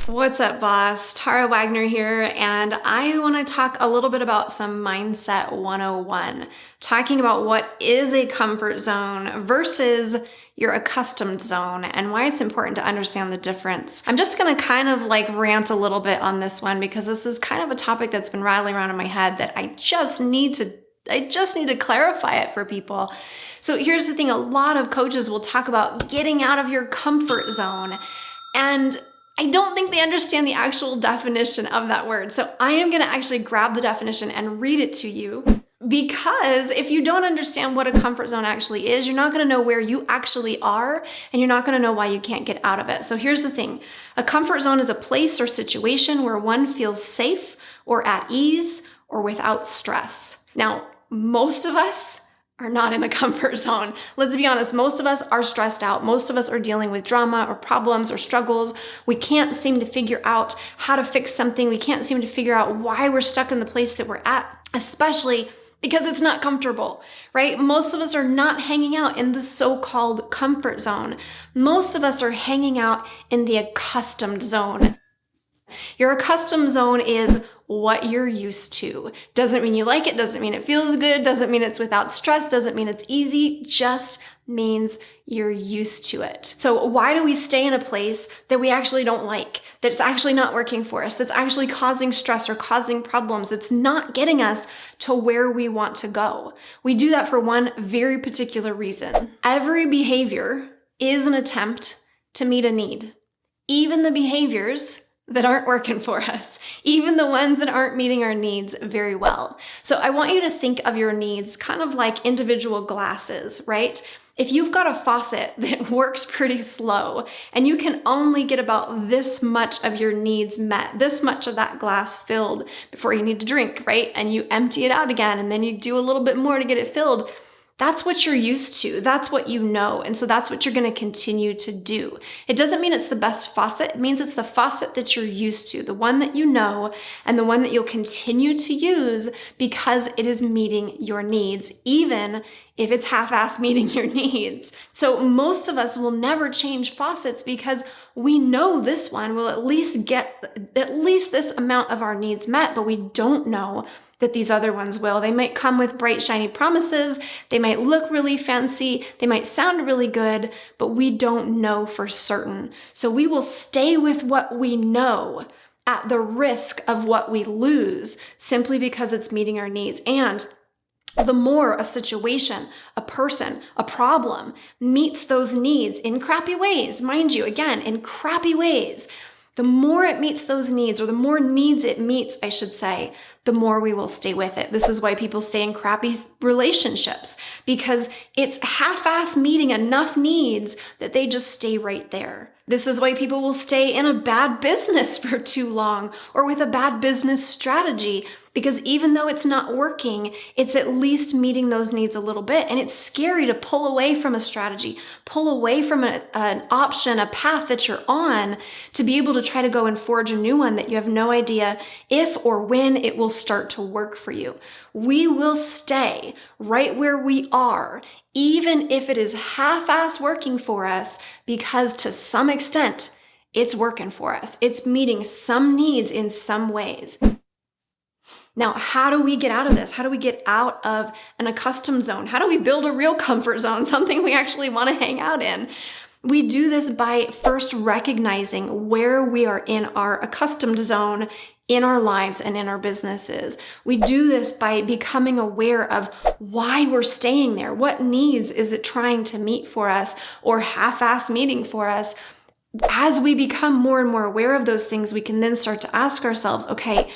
What's up, boss? Tara Wagner here, and I want to talk a little bit about some Mindset 101, talking about what is a comfort zone versus your accustomed zone and why it's important to understand the difference. I'm just going to kind of rant a little bit on this one because this is kind of a topic that's been rattling around in my head that I just need to clarify it for people. So here's the thing, a lot of coaches will talk about getting out of your comfort zone, and I don't think they understand the actual definition of that word. So I am going to actually grab the definition and read it to you, because if you don't understand what a comfort zone actually is, you're not going to know where you actually are, and you're not going to know why you can't get out of it. So here's the thing. A comfort zone is a place or situation where one feels safe or at ease or without stress. Now, most of us are not in a comfort zone. Let's be honest, most of us are stressed out. Most of us are dealing with drama or problems or struggles. We can't seem to figure out how to fix something. We can't seem to figure out why we're stuck in the place that we're at, especially because it's not comfortable, right? Most of us are not hanging out in the so-called comfort zone. Most of us are hanging out in the accustomed zone. Your accustomed zone is what you're used to. Doesn't mean you like it, doesn't mean it feels good, doesn't mean it's without stress, doesn't mean it's easy, just means you're used to it. So why do we stay in a place that we actually don't like, that's actually not working for us, that's actually causing stress or causing problems, that's not getting us to where we want to go? We do that for one very particular reason. Every behavior is an attempt to meet a need. Even the behaviors that aren't working for us, even the ones that aren't meeting our needs very well. So I want you to think of your needs kind of like individual glasses, right? If you've got a faucet that works pretty slow and you can only get about this much of your needs met, this much of that glass filled before you need to drink, right? And you empty it out again and then you do a little bit more to get it filled. That's what you're used to. That's what you know. And so that's what you're going to continue to do. It doesn't mean it's the best faucet. It means it's the faucet that you're used to, the one that you know, and the one that you'll continue to use because it is meeting your needs, even if it's half-assed meeting your needs. So most of us will never change faucets because we know this one will at least get at least this amount of our needs met, but we don't know that these other ones will. They might come with bright, shiny promises. They might look really fancy. They might sound really good, but we don't know for certain. So we will stay with what we know at the risk of what we lose simply because it's meeting our needs. And the more a situation, a person, a problem meets those needs in crappy ways, mind you, again, in crappy ways, the more it meets those needs, or the more needs it meets, I should say, the more we will stay with it. This is why people stay in crappy relationships, because it's half-ass meeting enough needs that they just stay right there. This is why people will stay in a bad business for too long, or with a bad business strategy, because even though it's not working, it's at least meeting those needs a little bit. And it's scary to pull away from a strategy, pull away from an option, a path that you're on, to be able to try to go and forge a new one that you have no idea if or when it will start to work for you. We will stay right where we are, even if it is half-ass working for us, because to some extent, it's working for us. It's meeting some needs in some ways. Now, how do we get out of this? How do we get out of an accustomed zone? How do we build a real comfort zone, something we actually want to hang out in? We do this by first recognizing where we are in our accustomed zone in our lives and in our businesses. We do this by becoming aware of why we're staying there. What needs is it trying to meet for us, or half-ass meeting for us? As we become more and more aware of those things, we can then start to ask ourselves, okay,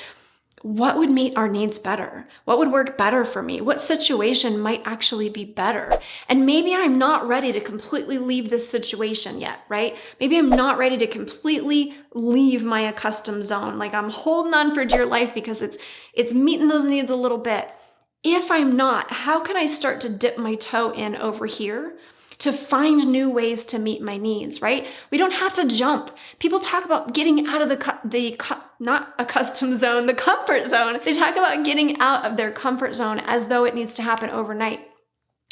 what would meet our needs better? What would work better for me? What situation might actually be better? And maybe I'm not ready to completely leave this situation yet, right? Maybe I'm not ready to completely leave my accustomed zone. Like I'm holding on for dear life because it's meeting those needs a little bit. If I'm not, how can I start to dip my toe in over here to find new ways to meet my needs, right? We don't have to jump. People talk about getting out of the not accustomed zone, the comfort zone. They talk about getting out of their comfort zone as though it needs to happen overnight.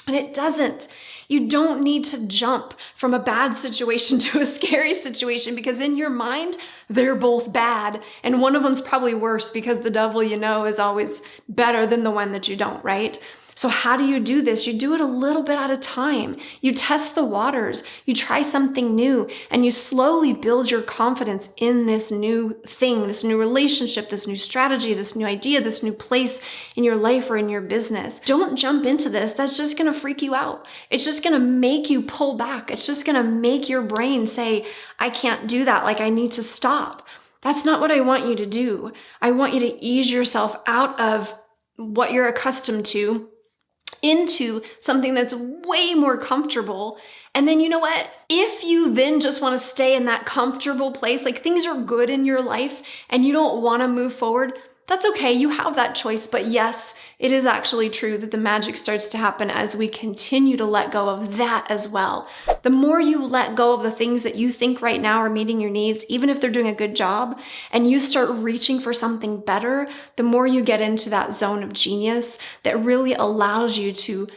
And it doesn't. You don't need to jump from a bad situation to a scary situation, because in your mind, they're both bad. And one of them's probably worse because the devil you know is always better than the one that you don't, right? So how do you do this? You do it a little bit at a time. You test the waters, you try something new, and you slowly build your confidence in this new thing, this new relationship, this new strategy, this new idea, this new place in your life or in your business. Don't jump into this. That's just gonna freak you out. It's just gonna make you pull back. It's just gonna make your brain say, I can't do that, like I need to stop. That's not what I want you to do. I want you to ease yourself out of what you're accustomed to into something that's way more comfortable. And then you know what? If you then just want to stay in that comfortable place, like things are good in your life and you don't want to move forward, that's okay. You have that choice. But yes, it is actually true that the magic starts to happen as we continue to let go of that as well. The more you let go of the things that you think right now are meeting your needs, even if they're doing a good job, and you start reaching for something better, the more you get into that zone of genius that really allows you to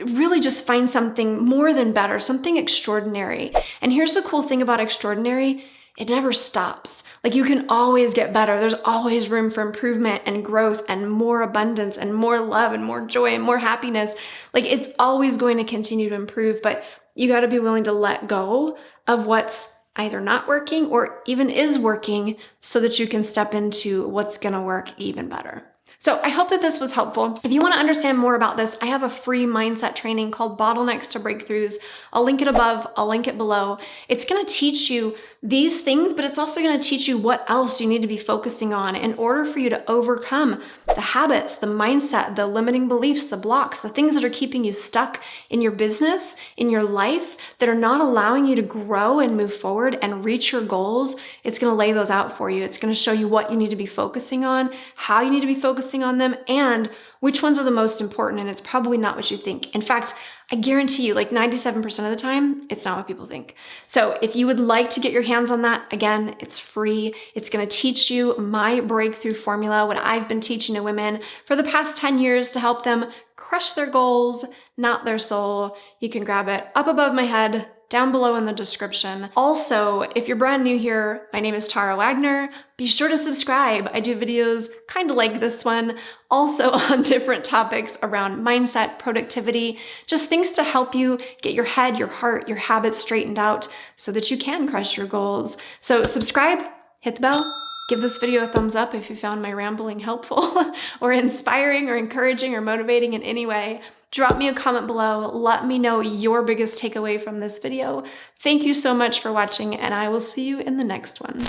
really just find something more than better, something extraordinary. And here's the cool thing about extraordinary. It never stops. Like you can always get better. There's always room for improvement and growth and more abundance and more love and more joy and more happiness. Like it's always going to continue to improve, but you got to be willing to let go of what's either not working or even is working so that you can step into what's going to work even better. So I hope that this was helpful. If you want to understand more about this, I have a free mindset training called Bottlenecks to Breakthroughs. I'll link it above, I'll link it below. It's going to teach you these things, but it's also going to teach you what else you need to be focusing on in order for you to overcome the habits, the mindset, the limiting beliefs, the blocks, the things that are keeping you stuck in your business, in your life, that are not allowing you to grow and move forward and reach your goals. It's going to lay those out for you. It's going to show you what you need to be focusing on, how you need to be focusing on them, and which ones are the most important. And it's probably not what you think. In fact, I guarantee you, like 97% of the time, it's not what people think. So if you would like to get your hands on that, again, it's free. It's going to teach you my breakthrough formula, what I've been teaching to women for the past 10 years to help them crush their goals, not their soul. You can grab it up above my head, down below in the description. Also, if you're brand new here, my name is Tara Wagner. Be sure to subscribe. I do videos kind of like this one, also on different topics around mindset, productivity, just things to help you get your head, your heart, your habits straightened out so that you can crush your goals. So subscribe, hit the bell, give this video a thumbs up if you found my rambling helpful or inspiring or encouraging or motivating in any way. Drop me a comment below. Let me know your biggest takeaway from this video. Thank you so much for watching, and I will see you in the next one.